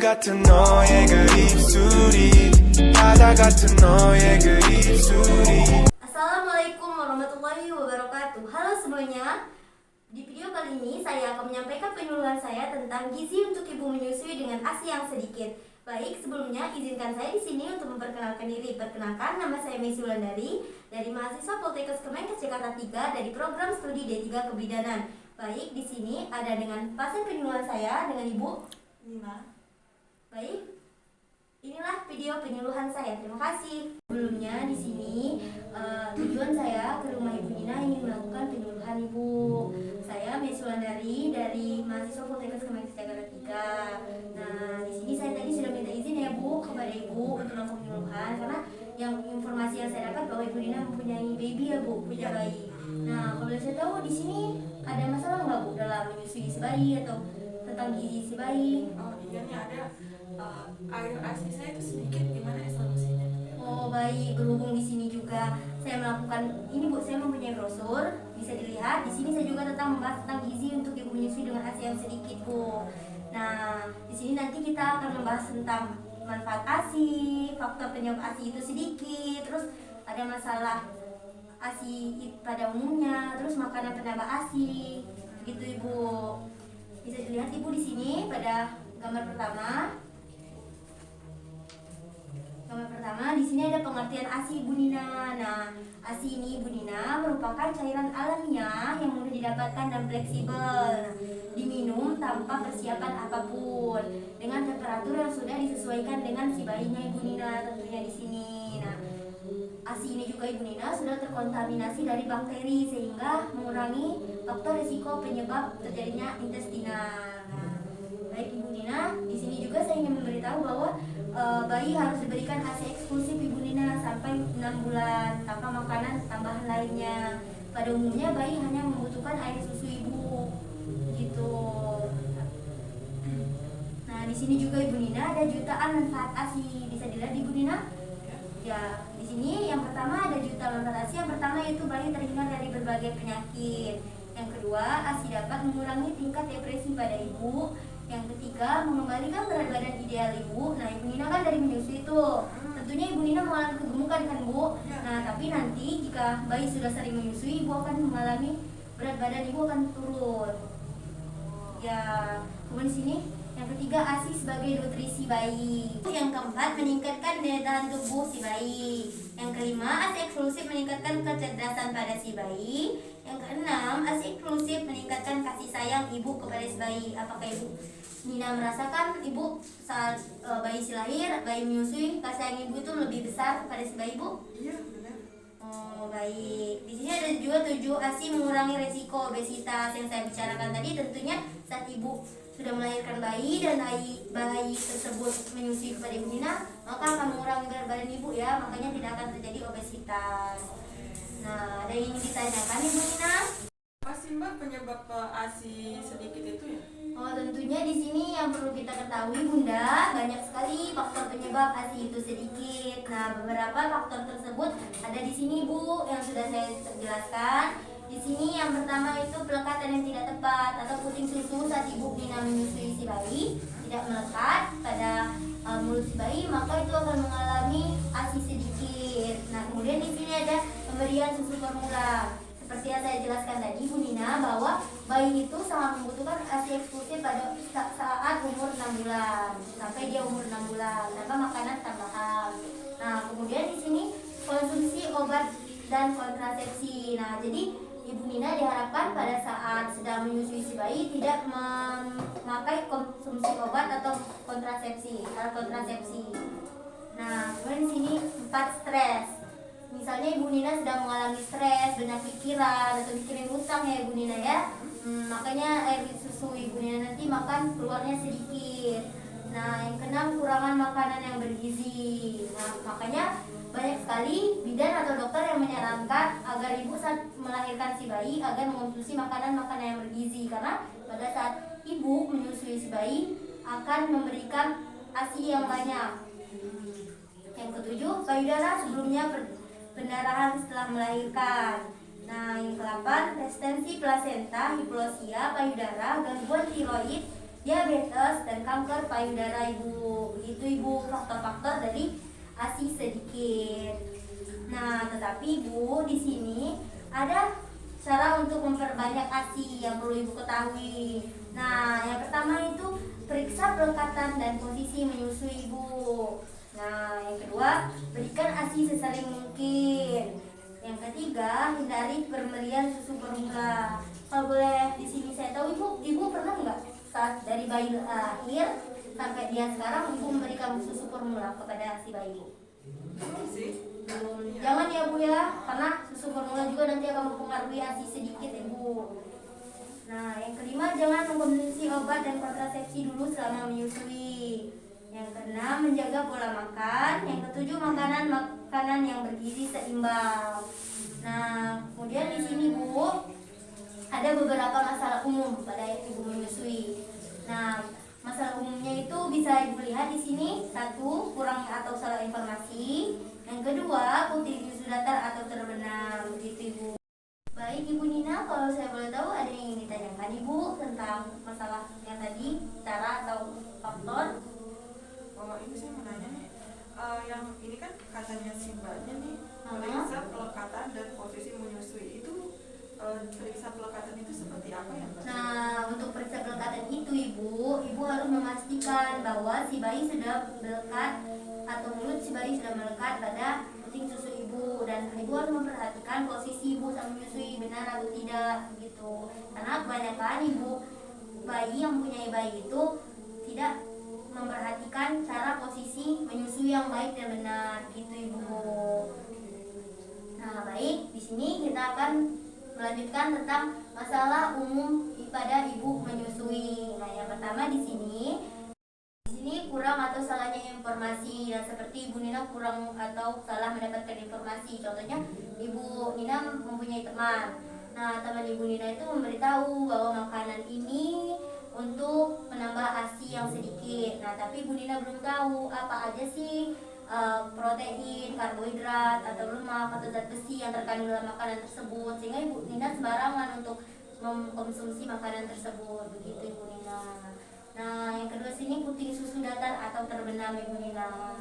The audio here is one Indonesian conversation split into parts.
같은 너의 그 입술이 바다 같은 너의 그 입술이. Assalamualaikum warahmatullahi wabarakatuh. Halo semuanya. Di video kali ini saya akan menyampaikan penyuluhan saya tentang gizi untuk ibu menyusui dengan ASI yang sedikit. Baik, sebelumnya izinkan saya di sini untuk memperkenalkan diri. Perkenalkan, nama saya Messi Wulandari dari mahasiswa Poltekkes Kemenkes Jakarta 3 dari program studi D3 Kebidanan. Baik, di sini ada dengan pasien penyuluhan saya dengan Ibu Nina. Baik, inilah video penyuluhan saya. Terima kasih. Sebelumnya di sini tujuan saya ke rumah Ibu Nina ingin melakukan penyuluhan Ibu. Saya Messi Wulandari dari mahasiswa Poltekkes Kemenkes Jakarta 3. Nah, di sini saya tadi sudah minta izin ya Bu kepada Ibu untuk melakukan penyuluhan karena yang informasi yang saya dapat bahwa Ibu Nina mempunyai baby ya Bu, punya bayi. Nah, kalau saya tahu di sini ada masalah nggak Bu dalam menyusui si bayi atau tentang gizi si bayi? Oh iya nih ada air ASI saya itu sedikit, gimana ya solusinya? Oh baik, berhubung di sini juga saya melakukan ini Bu, saya mempunyai brosur, bisa dilihat. Di sini saya juga tentang membahas tentang gizi untuk ibu menyusui dengan ASI yang sedikit Bu. Nah, di sini nanti kita akan membahas tentang manfaat ASI, faktor penyebab ASI itu sedikit, terus ada masalah ASI pada umumnya, terus makanan penambah ASI, gitu Ibu. Bisa dilihat Ibu di sini pada gambar pertama. Gambar pertama di sini ada pengertian ASI Ibu Nina. Nah, ASI ini Ibu Nina merupakan cairan alamiah yang mudah didapatkan dan fleksibel. Nah, diminum tanpa persiapan apapun dengan temperatur yang sudah disesuaikan dengan si bayinya Ibu Nina tentunya di sini. Nah, ASI ini juga Ibu Nina sudah terkontaminasi dari bakteri sehingga mengurangi faktor risiko penyebab terjadinya intestinal. Nah, baik Ibu Nina, di sini juga saya ingin memberitahu bahwa bayi harus diberikan ASI eksklusif Ibu Nina sampai 6 bulan tanpa makanan tambahan lainnya. Pada umumnya bayi hanya membutuhkan air susu ibu, gitu. Nah, di sini juga Ibu Nina ada jutaan manfaat ASI. Bisa dilihat Ibu Nina? Ya, di sini yang pertama ada jutaan manfaat ASI. Yang pertama yaitu bayi terhindar dari berbagai penyakit. Yang kedua, ASI dapat mengurangi tingkat depresi pada ibu. Yang ketiga, mengembalikan berat badan ideal ibu. Nah, Ibu Nina kan dari menyusui itu, tentunya Ibu Nina mengalami kegemukan kan Bu. Nah, tapi nanti jika bayi sudah sering menyusui, ibu akan mengalami berat badan ibu akan turun. Ya, kemudian di sini yang ketiga, ASI sebagai nutrisi bayi. Yang keempat, meningkatkan daya tahan tubuh si bayi. Yang kelima, ASI eksklusif meningkatkan kecerdasan pada si bayi. Yang keenam, ASI eksklusif meningkatkan kasih sayang ibu kepada si bayi. Apakah Ibu Nina merasakan ibu saat bayi si lahir, bayi menyusui, kasih sayang ibu itu lebih besar kepada si bayi Bu? Iya benar. Oh baik. Di sini ada juga 7 ASI mengurangi resiko obesitas yang saya bicarakan tadi. Tentunya saat ibu sudah melahirkan bayi dan bayi tersebut menyusui kepada Ibu Nina, maka akan mengurangi berat badan ibu ya, makanya tidak akan terjadi obesitas. Nah, ada yang ingin ditanyakan Ibu Nina? Apa sih Mbak penyebab ASI sedikit itu ya? Oh, tentunya di sini yang perlu kita ketahui Bunda, banyak sekali faktor penyebab ASI itu sedikit. Nah, beberapa faktor tersebut ada di sini Bu yang sudah saya jelaskan. Di sini yang pertama itu pelekatan yang tidak tepat atau puting susu saat Ibu Nina menyusui si bayi tidak melekat pada mulut si bayi, maka itu akan mengalami ASI sedikit. Nah, kemudian di sini ada pemberian susu formula. Seperti yang saya jelaskan tadi Bu Nina, bahwa bayi itu sangat membutuhkan ASI eksklusif pada saat umur 6 bulan sampai dia umur 6 bulan tanpa makanan tambahan. Nah, kemudian di sini konsumsi obat dan kontrasepsi. Nah, jadi Ibu Nina diharapkan pada saat sedang menyusui si bayi tidak memakai konsumsi obat atau kontrasepsi, alat kontrasepsi. Nah, kemudian di sini 4 stres. Misalnya Ibu Nina sedang mengalami stres, banyak pikiran atau mikirin utang ya Ibu Nina ya. Makanya air susu Ibu Nina nanti makan keluarnya sedikit. Nah, yang keenam, kurangan makanan yang bergizi. Nah, makanya banyak sekali bidan atau dokter yang menyarankan agar ibu saat melahirkan si bayi agar mengonsumsi makanan-makanan yang bergizi, karena pada saat ibu menyusui si bayi akan memberikan ASI yang banyak. Yang ketujuh, payudara sebelumnya pendarahan setelah melahirkan. Nah, yang ke-8, resistensi plasenta, hiplosia, payudara, gangguan tiroid, diabetes, dan kanker payudara ibu. Begitu ibu faktor-faktor dari ASI sedikit. Nah, tetapi ibu di sini ada cara untuk memperbanyak ASI yang perlu ibu ketahui. Nah, yang pertama itu periksa pelekatan dan posisi menyusui ibu. Nah, yang kedua, berikan ASI sesering mungkin. Yang ketiga, hindari pemberian susu formula. Kalau boleh di sini saya tahu ibu pernah nggak saat dari bayi lahir sampai dia sekarang ibu memberikan susu formula kepada si bayi ibu? Belum sih. Jangan ya bu ya, karena susu formula juga nanti akan mempengaruhi ASI sedikit ibu. Nah, yang kelima, jangan mengkonsumsi obat dan kontrasepsi dulu selama menyusui. Yang keenam, menjaga pola makan. Yang ketujuh, makanan yang bergizi seimbang. Nah, kemudian di sini bu, ada beberapa masalah umum pada ibu menyusui. Nah, masalah umumnya itu bisa ibu lihat di sini. Satu, kurang atau salah informasi. Yang kedua, putih susu datar atau terbenam. Begitu ibu. Baik Ibu Nina, kalau saya boleh tahu ada yang ingin ditanyakan Ibu tentang masalah yang tadi, cara atau faktor? Oh, ini saya mau nanya nih. Yang ini kan katanya si mbaknya nih, Halo? periksa pelekatan dan posisi menyusui. Itu periksa pelekatan itu seperti apa ya mbak? Nah, untuk periksa pelekatan itu Ibu harus memastikan bahwa si bayi sudah melekat atau mulut si bayi sudah melekat pada puting susu ibu, dan ibu harus memperhatikan posisi ibu saat menyusui benar atau tidak gitu. Karena kebanyakan ibu bayi yang mempunyai bayi itu tidak memperhatikan cara posisi menyusui yang baik dan benar gitu ibu. Nah, baik, di sini kita akan melanjutkan tentang masalah umum pada ibu menyusui. Nah, yang pertama di sini kurang atau salahnya informasi. Nah, seperti Ibu Nina kurang atau salah mendapatkan informasi. Contohnya Ibu Nina mempunyai teman. Nah, teman Ibu Nina itu memberitahu bahwa makanan ini untuk menambah ASI yang sedikit. Nah, tapi Ibu Nina belum tahu apa aja sih protein, karbohidrat, atau lemak, atau zat besi yang terkandung dalam makanan tersebut. Sehingga Ibu Nina sembarangan untuk mengkonsumsi makanan tersebut. Begitu Ibu Nina. Nah, yang kedua sini puting susu datar atau terbenam Ibu Nina.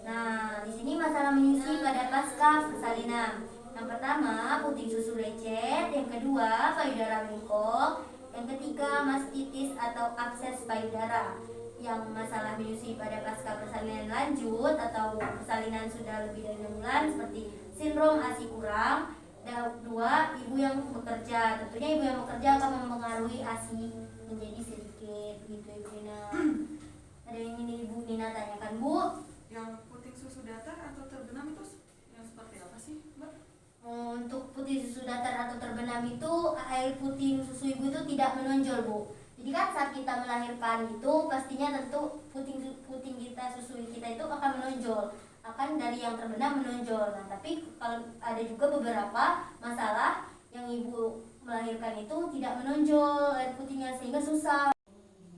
Nah, di sini masalah menyusui pada pasca persalinan. Yang pertama, puting susu lecet. Yang kedua, payudara bengkok. Yang ketiga, mastitis atau abses payudara. Yang masalah menyusui pada pasca persalinan lanjut atau persalinan sudah lebih dari 6 bulan seperti sindrom ASI kurang. Dan dua, ibu yang bekerja. Tentunya ibu yang bekerja akan mempengaruhi ASI menjadi sedikit gitu Ibu Nina. Ada yang ingin Ibu Nina tanyakan Bu? Yang puting susu datar atau terbenam itu yang seperti apa sih mbak? Untuk putih susu datar atau terbenam itu air putih susu ibu itu tidak menonjol Bu. Jadi kan saat kita melahirkan itu pastinya tentu puting kita, susu kita itu akan menonjol, akan dari yang terbenam menonjol. Nah, tapi kalau ada juga beberapa masalah yang ibu melahirkan itu tidak menonjol air putihnya sehingga susah.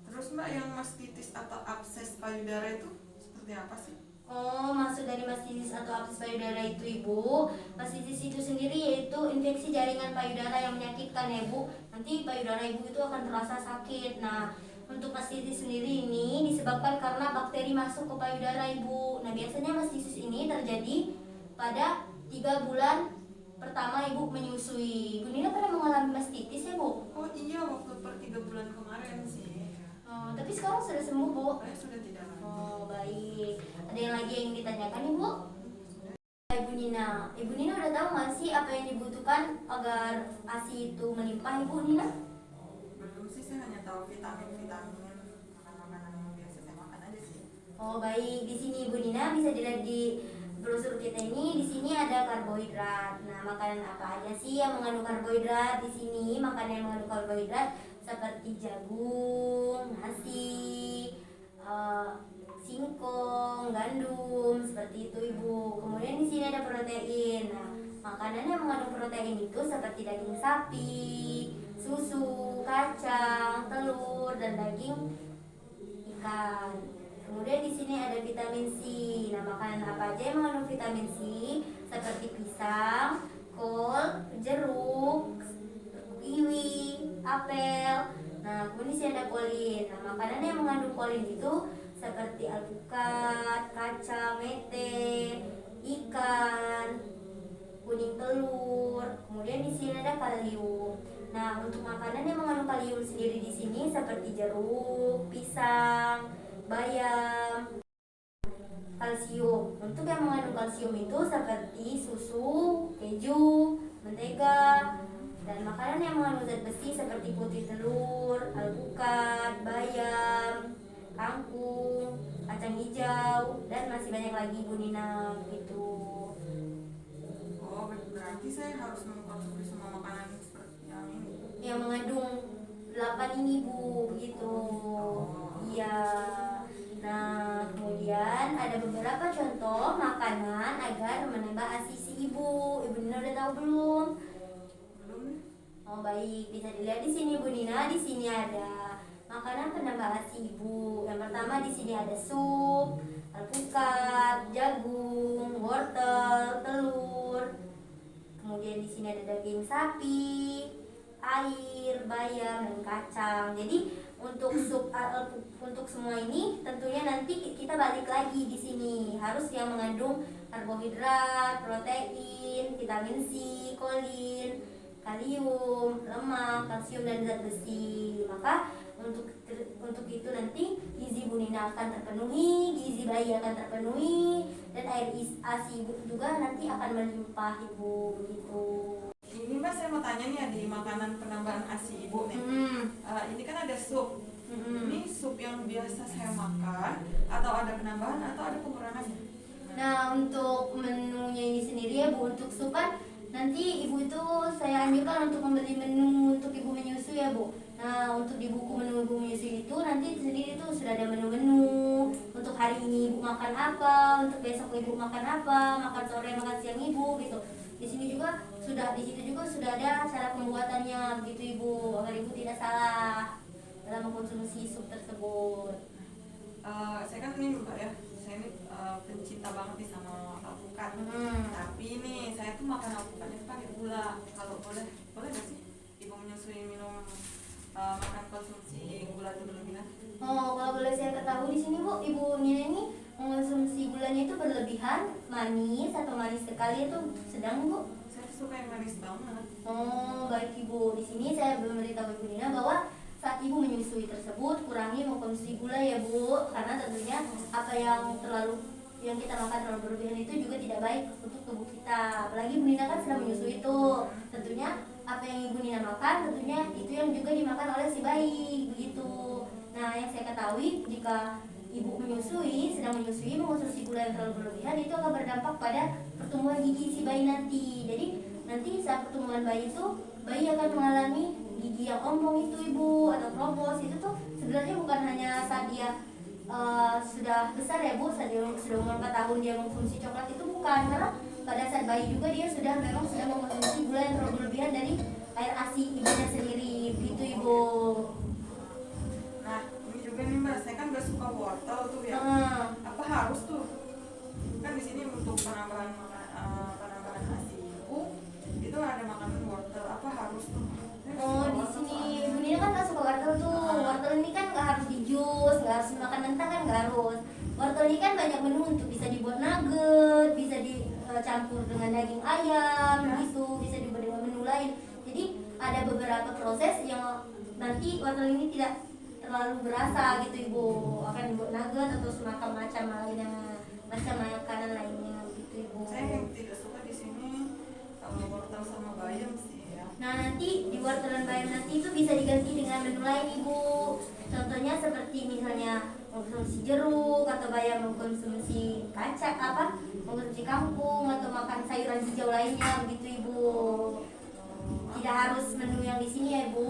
Terus mbak, yang mastitis atau abses payudara itu seperti apa sih? Oh, maksud dari mastitis atau abses payudara itu Ibu, mastitis itu sendiri yaitu infeksi jaringan payudara yang menyakitkan ya Bu. Nanti payudara Ibu itu akan terasa sakit. Nah, untuk mastitis sendiri ini disebabkan karena bakteri masuk ke payudara Ibu. Nah, biasanya mastitis ini terjadi pada 3 bulan pertama Ibu menyusui. Ibu Nina pernah mengalami mastitis ya Bu? Oh iya, waktu per 3 bulan kemarin sih. Oh, tapi sekarang sudah sembuh Bu? Sudah tidak lagi. Oh, baik. Ada yang lagi yang ditanyakan Ibu? Ibu Nina, Ibu Nina udah tahu nggak sih apa yang dibutuhkan agar ASI itu melimpah Ibu Nina? Belum sih, saya hanya tahu vitamin-vitamin, makanan-makanan yang biasa saya makan aja sih. Oh, baik. Di sini Ibu Nina bisa dilihat di brosur kita ini. Di sini ada karbohidrat. Nah, makanan apa aja sih yang mengandung karbohidrat? Di sini makanan yang mengandung karbohidrat seperti jagung, nasi, singkong, gandum, seperti itu Ibu. Kemudian di sini ada protein. Nah, makanan yang mengandung protein itu seperti daging sapi, susu, kacang, telur, dan daging ikan. Kemudian di sini ada vitamin C. Nah, makanan apa aja yang mengandung vitamin C? Seperti pisang, kol, jeruk, kiwi, apel. Nah, kemudian di sini ada kolin. Nah, makanan yang mengandung kolin itu seperti alpukat, kacang, mete, ikan, kuning telur. Kemudian di sini ada kalium. Nah, untuk makanan yang mengandung kalium sendiri di sini seperti jeruk, pisang, bayam, kalsium. Untuk yang mengandung kalsium itu seperti susu, keju, mentega, dan makanan yang mengandung zat besi seperti putih telur, alpukat, bayam, kangkung, kacang hijau, dan masih banyak lagi Bu Nina gitu. Oh, berarti saya harus mengkonsumsi semua makanan seperti yang ini. Yang mengandung 8 ini Bu, begitu. Iya. Nah, kemudian ada beberapa contoh makanan agar menambah ASI si ibu. Ibu Nina udah tahu belum? Belum. Oh baik, bisa dilihat di sini Bu Nina. Di sini ada makanan penambah ASI ibu. Yang pertama di sini ada sup, alpukat, jagung, wortel, telur. Kemudian di sini ada daging sapi, air, bayam, dan kacang. Jadi untuk sup untuk semua ini tentunya nanti kita balik lagi di sini harus yang mengandung karbohidrat, protein, vitamin C, kolin, kalium, lemak, kalsium, dan zat besi. Maka untuk itu nanti gizi Bu Nina akan terpenuhi, gizi bayi akan terpenuhi, dan air ASI ibu juga nanti akan melimpah ibu begitu. Ini Mbak, saya mau tanya nih ya, di makanan penambahan ASI ibu nih. Ini kan ada sup. Ini sup yang biasa saya makan atau ada penambahan atau ada pengurangannya? Nah, untuk menunya ini sendiri ya Bu, untuk sup kan nanti ibu itu saya anjurkan untuk membeli menu untuk ibu menyusui ya Bu. Nah, untuk di buku menu ibu menyusui itu nanti sendiri itu sudah ada menu-menu untuk hari ini ibu makan apa, untuk besok ibu makan apa, makan sore, makan siang ibu gitu. Di situ juga sudah ada cara pembuatannya begitu ibu, agar ibu tidak salah dalam mengkonsumsi sup tersebut. Saya kan ini Mbak ya, saya ini pencinta banget nih sama alpukat. Tapi ini saya tuh makan alpukatnya pakai gula. Kalau boleh nggak sih ibu menyusui minum makan konsumsi gula itu berlebihan? Oh, kalau boleh saya ketahui di sini Bu, Ibu Nina ini mengonsumsi gulanya itu berlebihan, manis atau manis sekali itu sedang Bu? Saya tuh suka yang manis banget. Oh, baik Ibu. Di sini saya memberitahu Ibu Nina bahwa saat Ibu menyusui tersebut kurangi mengkonsumsi gula ya Bu, karena tentunya apa yang kita makan terlalu berlebihan itu juga tidak baik untuk tubuh kita. Apalagi Bu Nina kan sedang menyusui itu. Tentunya apa yang Ibu Nina makan tentunya itu yang juga dimakan oleh si bayi begitu. Nah, yang saya ketahui jika ibu sedang menyusui mengonsumsi gula yang terlalu berlebihan itu akan berdampak pada pertumbuhan gigi si bayi nanti. Jadi nanti saat pertumbuhan bayi itu bayi akan mengalami gigi yang ompong itu ibu atau keropos. Itu tuh sebenarnya bukan hanya saat dia sudah besar ya Bu, saat dia sudah umur 4 tahun dia mengkonsumsi coklat, itu bukan, karena pada saat bayi juga dia sudah mengkonsumsi gula yang terlalu berlebihan dari air ASI ibunya sendiri begitu Ibu. Nah, ini juga nih Mbak, saya kan gak suka wortel tuh ya. Apa harus tuh? Kan di sini untuk penambahan ASI ibu itu ada makanan wortel. Apa harus tuh? Oh, di sini Ibu Nina kan nggak suka wortel tuh. Wortel ini kan nggak harus di jus, nggak harus dimakan mentah kan, nggak harus. Wortel ini kan banyak menu untuk bisa dibuat nugget, bisa dicampur dengan daging ayam, gitu, bisa dibuat dengan menu lain. Jadi ada beberapa proses yang nanti wortel ini tidak terlalu berasa gitu Ibu, akan dibuat nugget atau semacam macam makanan lainnya gitu Ibu. Saya yang tidak suka di sini wortel sama bayam sih ya. Nah, nanti di wortel dan bayam nanti itu bisa diganti dengan menu lain Ibu. Contohnya seperti misalnya mengkonsumsi jeruk atau bayam mengkonsumsi mengkonsumsi kangkung atau makan sayuran hijau lainnya begitu Ibu. Tidak harus menu yang di sini ya Ibu.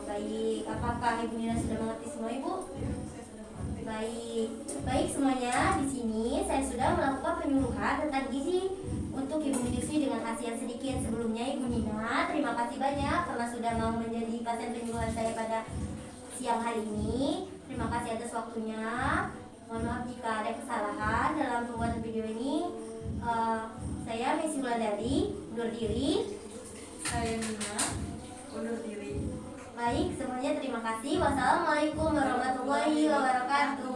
Baik, apakah Ibu Nina sudah mengerti semua Ibu? Iya, saya sudah mengerti. Baik semuanya. Di sini saya sudah melakukan penyuluhan tentang gizi untuk ibu menyusui dengan ASI yang sedikit. Sebelumnya Ibu Nina, terima kasih banyak karena sudah mau menjadi pasien penyuluhan saya pada siang hari ini. Terima kasih atas waktunya. Mohon maaf jika ada kesalahan dalam pembuatan video ini. Saya Messi Wulandari undur diri. Saya Nina undur diri. Baik, semuanya terima kasih. Wassalamualaikum warahmatullahi wabarakatuh.